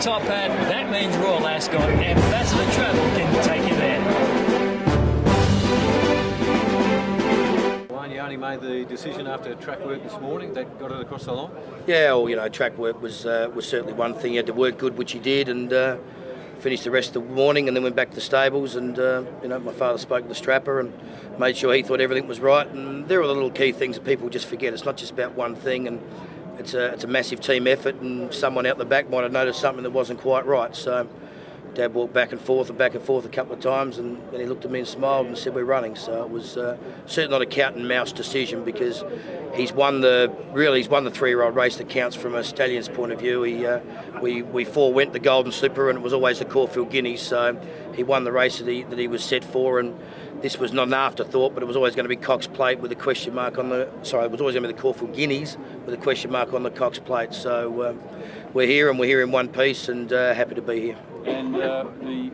top hat, that means Royal Ascot. Ambassador Travel can take you there. You only made the decision after track work this morning that got it across the line? Yeah, well, you know, track work was certainly one thing. He had to work good, which he did, and finished the rest of the morning, and then went back to the stables. And you know, my father spoke to the strapper and made sure he thought everything was right. And there are the little key things that people just forget. It's not just about one thing, and it's a massive team effort. And someone out the back might have noticed something that wasn't quite right. So Dad walked back and forth a couple of times, and then he looked at me and smiled and said, "We're running." So it was certainly not a cat and mouse decision, because he's won the 3-year-old race that counts from a stallion's point of view. We forewent the Golden Slipper, and it was always the Caulfield Guineas. So he won the race that he was set for, and this was not an afterthought, but it was always going to be Cox Plate with a question mark on the. Sorry, it was always going to be the Caulfield Guineas with a question mark on the Cox Plate. So we're here, and we're here in one piece, and happy to be here. And the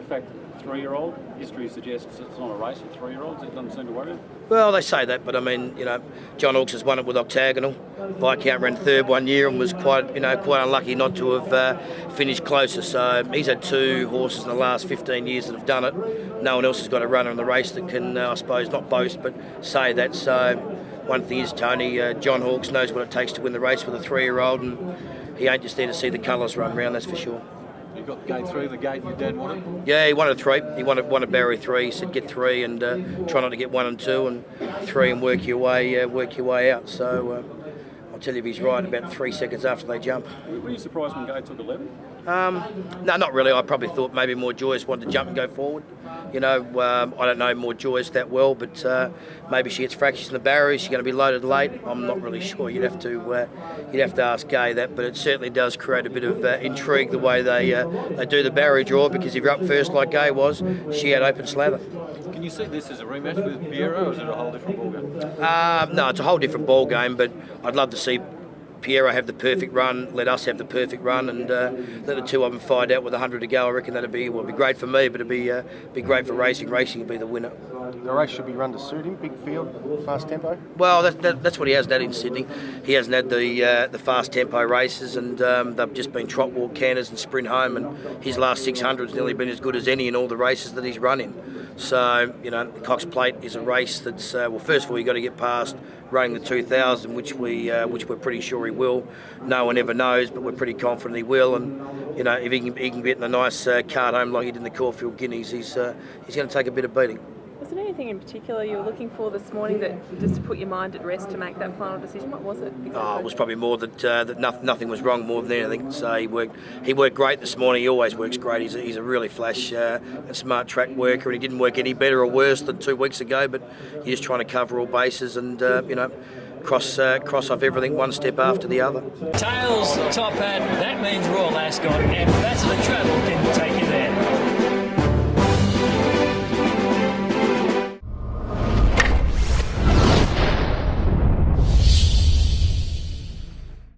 fact that 3-year-old, history suggests it's not a race for 3-year-olds, it doesn't seem to worry them. Well, they say that, but I mean, you know, John Hawkes has won it with Octagonal. Viscount ran third one year and was quite unlucky not to have finished closer. So he's had 2 horses in the last 15 years that have done it. No one else has got a runner in the race that can, I suppose, not boast, but say that. So one thing is, Tony, John Hawkes knows what it takes to win the race with a 3-year-old, and he ain't just there to see the colours run round, that's for sure. You got gate 3, the gate your dad wanted? Yeah, he wanted 3. He wanted Barry 3. He said get 3 and try not to get 1 and 2, and 3 and work your way out. So I'll tell you if he's right about 3 seconds after they jump. Were you surprised when gate took 11? No, not really. I probably thought maybe More Joyous wanted to jump and go forward. You know, I don't know More Joyous that well, but maybe she gets fractures in the barriers. She's going to be loaded late. I'm not really sure. You'd have to ask Gay that, but it certainly does create a bit of intrigue the way they do the barrier draw, because if you're up first like Gay was, she had open slather. Can you see this as a rematch with Piero, or is it a whole different ballgame? No, it's a whole different ball game, but I'd love to see Piero have the perfect run, let us have the perfect run, and let the two of them fight out with 100 to go. I reckon that'd be great for me, but it'd be great for racing. Racing would be the winner. The race should be run to suit him. Big field, fast tempo. Well, that's what he hasn't had in Sydney. He hasn't had the fast tempo races, and they've just been trot, walk, canters, and sprint home. And his last 600's nearly been as good as any in all the races that he's run in. So you know, the Cox Plate is a race that's well. First of all, you got to get past running the 2000, which we're pretty sure he will. No one ever knows, but we're pretty confident he will. And you know, if he can get in a nice card home like he did in the Caulfield Guineas, he's going to take a bit of beating. Was there anything in particular you were looking for this morning that just to put your mind at rest to make that final decision? What was it? Oh, it was probably more that nothing was wrong more than anything. So he worked great this morning. He always works great. He's a really flash and smart track worker, and he didn't work any better or worse than 2 weeks ago. But he's just trying to cover all bases and cross off everything one step after the other. Tails, top hat, that means Royal Ascot. Ambassador Travel can take you there.